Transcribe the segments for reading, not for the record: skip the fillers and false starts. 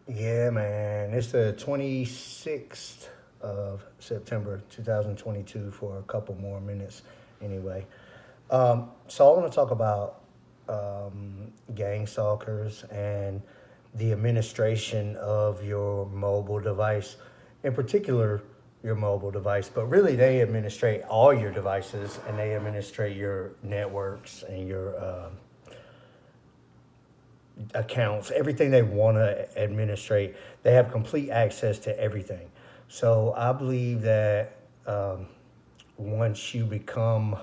Yeah, man. It's the 26th of September 2022 for a couple more minutes anyway. So I want to talk about gang stalkers and the administration of your mobile device, in particular your mobile device, but really they administrate all your devices and they administrate your networks and your accounts, everything they want to administrate. They have complete access to everything. So I believe that once you become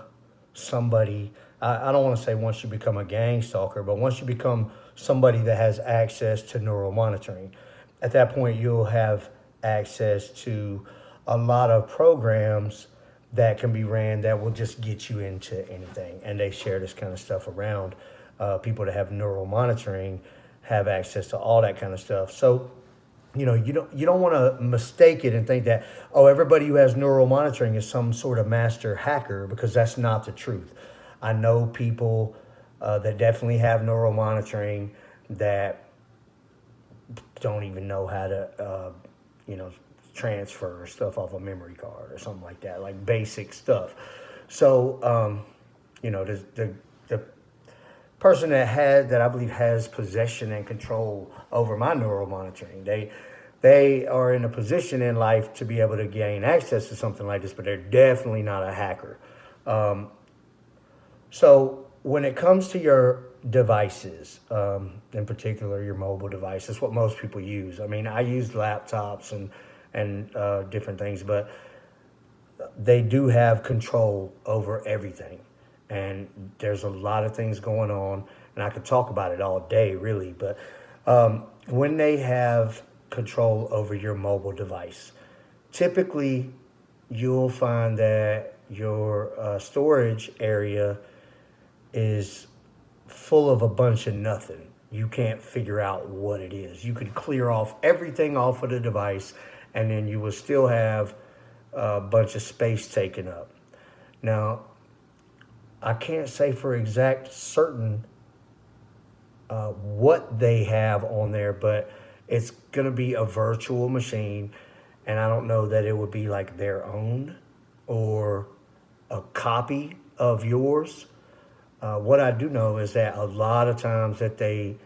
somebody, I don't want to say once you become a gang stalker, but once you become somebody that has access to neural monitoring, at that point you'll have access to a lot of programs that can be ran that will just get you into anything. And they share this kind of stuff around. People that have neural monitoring have access to all that kind of stuff. So you don't want to mistake it and think that, oh, everybody who has neural monitoring is some sort of master hacker, because that's not the truth. I know people that definitely have neural monitoring that don't even know how to you know transfer stuff off a memory card or something like that, like basic stuff. So the person that I believe has possession and control over my neural monitoring. They are in a position in life to be able to gain access to something like this, but they're definitely not a hacker. So when it comes to your devices, in particular your mobile device, that's what most people use. I mean, I use laptops and different things, but they do have control over everything. And there's a lot of things going on, and I could talk about it all day, really. But when they have control over your mobile device, typically you'll find that your storage area is full of a bunch of nothing. You can't figure out what it is. You could clear off everything off of the device, and then you will still have a bunch of space taken up. Now, I can't say for exact certain what they have on there, but it's going to be a virtual machine. And I don't know that it would be like their own or a copy of yours. What I do know is that a lot of times that they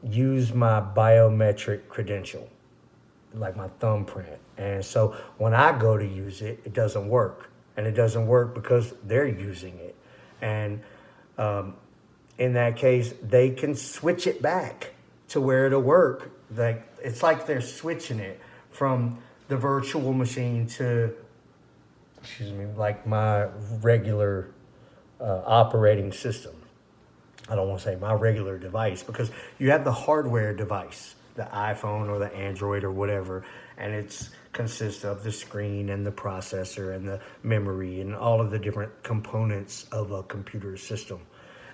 use my biometric credential, like my thumbprint. And so when I go to use it, it doesn't work. And it doesn't work because they're using it. And in that case, they can switch it back to where it'll work. Like it's like they're switching it from the virtual machine to, excuse me, like my regular operating system. I don't want to say my regular device, because you have the hardware device, the iPhone or the Android or whatever, and it's consists of the screen and the processor and the memory and all of the different components of a computer system.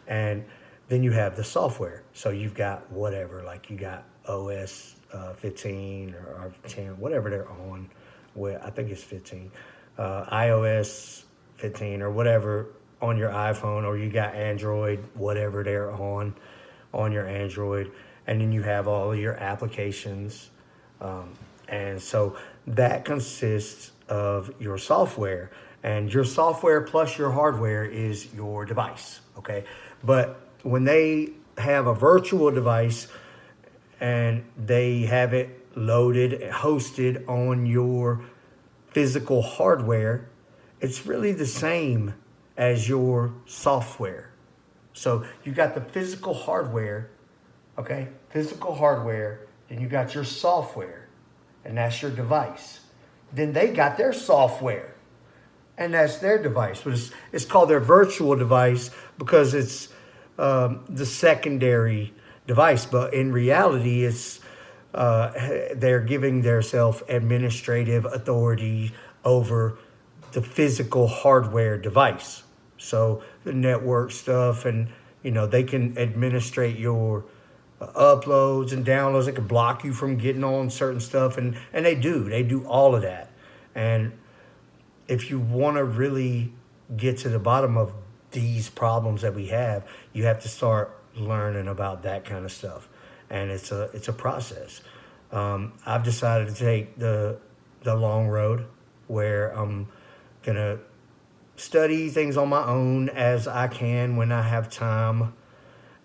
And then you have the software. So you've got whatever, like you got OS 15 or 10, whatever they're on. Well, I think it's 15, iOS 15 or whatever on your iPhone, or you got Android, whatever they're on your Android, and then you have all of your applications, and so that consists of your software, and your software plus your hardware is your device. Okay, but when they have a virtual device and they have it loaded, hosted on your physical hardware, it's really the same as your software. So you got the physical hardware, okay? Physical hardware, and you got your software, and that's your device. Then they got their software, and that's their device. But it's called their virtual device because it's the secondary device. But in reality, it's they're giving themselves administrative authority over the physical hardware device. So the network stuff, and they can administrate your uploads and downloads. They can block you from getting on certain stuff, and they do all of that. And if you want to really get to the bottom of these problems that we have, you have to start learning about that kind of stuff. and it's a process. I've decided to take the long road, where I'm gonna study things on my own as I can when I have time,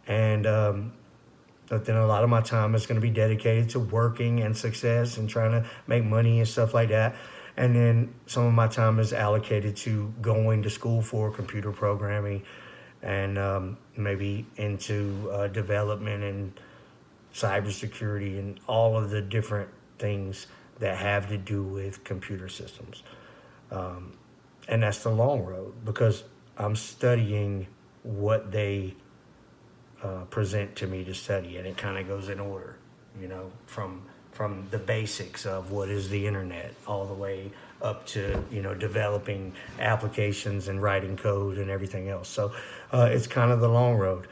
and but then a lot of my time is going to be dedicated to working and success and trying to make money and stuff like that. And then some of my time is allocated to going to school for computer programming, and maybe into development and cybersecurity and all of the different things that have to do with computer systems. And that's the long road, because I'm studying what they present to me to study, and it kind of goes in order, from the basics of what is the internet all the way up to developing applications and writing code and everything else. So it's kind of the long road.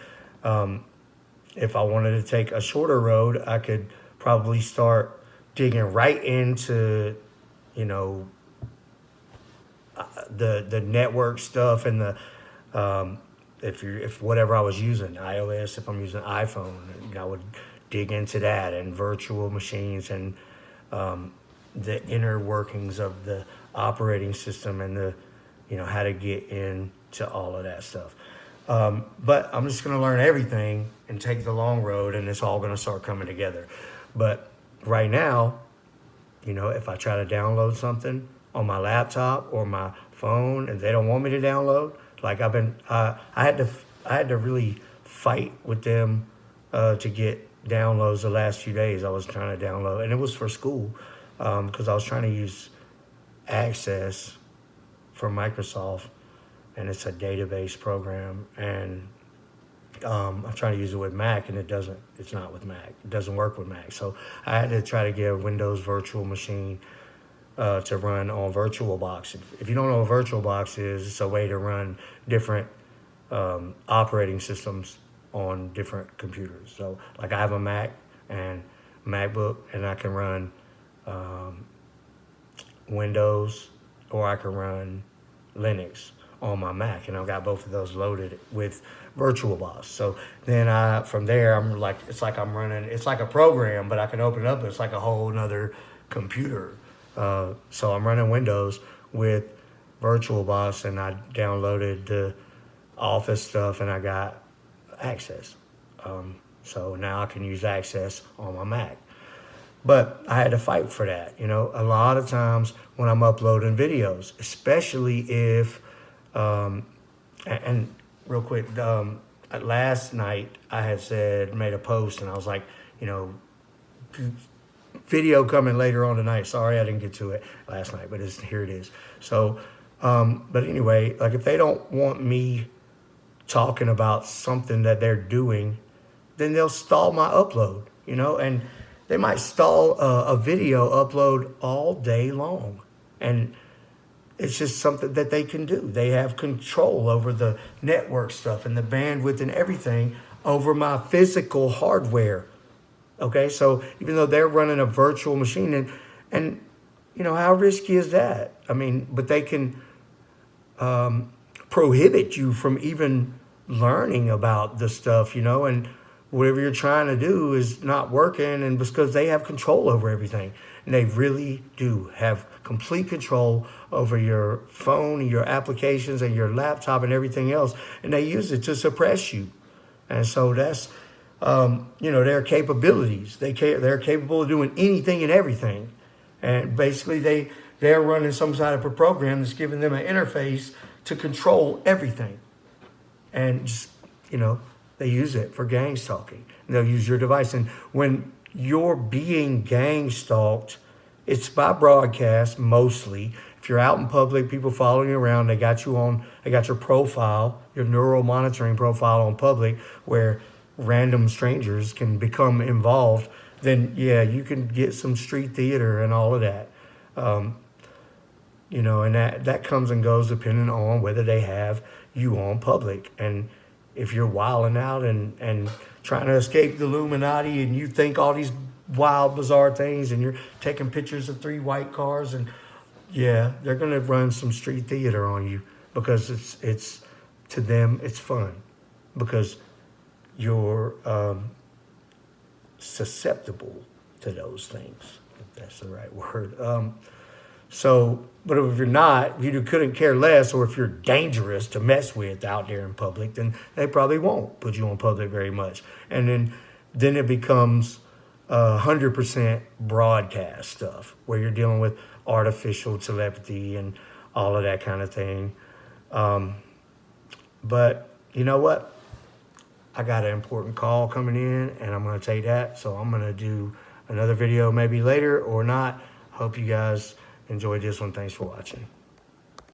If I wanted to take a shorter road, I could probably start digging right into you know the network stuff, and the if whatever I was using, iOS, if I'm using iPhone, I would dig into that, and virtual machines, and the inner workings of the operating system, and the how to get into all of that stuff. But I'm just going to learn everything and take the long road, and it's all going to start coming together. But right now, if I try to download something on my laptop or my phone and they don't want me to download, like I had to really fight with them to get downloads the last few days. I was trying to download, and it was for school, because I was trying to use Access from Microsoft, and it's a database program, and I'm trying to use it with Mac, and it's not with Mac. It doesn't work with Mac. So I had to try to get a Windows virtual machine to run on VirtualBox. If you don't know what VirtualBox is, it's a way to run different operating systems on different computers. So like I have a Mac and MacBook, and I can run Windows, or I can run Linux on my Mac, and I've got both of those loaded with VirtualBox. So then from there, it's like a program, but I can open it up. It's like a whole nother computer. So I'm running Windows with VirtualBox, and I downloaded the Office stuff, and I got Access. So now I can use Access on my Mac. But I had to fight for that. A lot of times when I'm uploading videos, especially if, and real quick, last night I had made a post, and I was like, video coming later on tonight. Sorry I didn't get to it last night, but here it is. So, but anyway, like if they don't want me talking about something that they're doing, then they'll stall my upload, and they might stall a video upload all day long. And it's just something that they can do. They have control over the network stuff and the bandwidth and everything over my physical hardware. Okay, so even though they're running a virtual machine, and how risky is that? I mean, but they can prohibit you from even learning about the stuff, and whatever you're trying to do is not working, and because they have control over everything. And they really do have complete control over your phone, your applications, and your laptop and everything else. And they use it to suppress you. And so that's, their capabilities. They're capable of doing anything and everything. And basically they're running some sort of a program that's giving them an interface to control everything. And just, they use it for gang stalking. They'll use your device. And when you're being gang stalked, it's by broadcast mostly. If you're out in public, people following you around, they got your profile, your neural monitoring profile on public, where random strangers can become involved, then yeah, you can get some street theater and all of that. And that comes and goes depending on whether they have you on public. And if you're wilding out and trying to escape the Illuminati, and you think all these wild, bizarre things, and you're taking pictures of 3 white cars, and yeah, they're going to run some street theater on you, because it's to them, it's fun, because you're susceptible to those things, if that's the right word. So, but if you're not, if you couldn't care less, or if you're dangerous to mess with out there in public, then they probably won't put you on public very much. And then it becomes 100% broadcast stuff where you're dealing with artificial telepathy and all of that kind of thing. But you know what? I got an important call coming in, and I'm going to take that. So I'm going to do another video maybe later or not. Hope you guys enjoyed this one. Thanks for watching.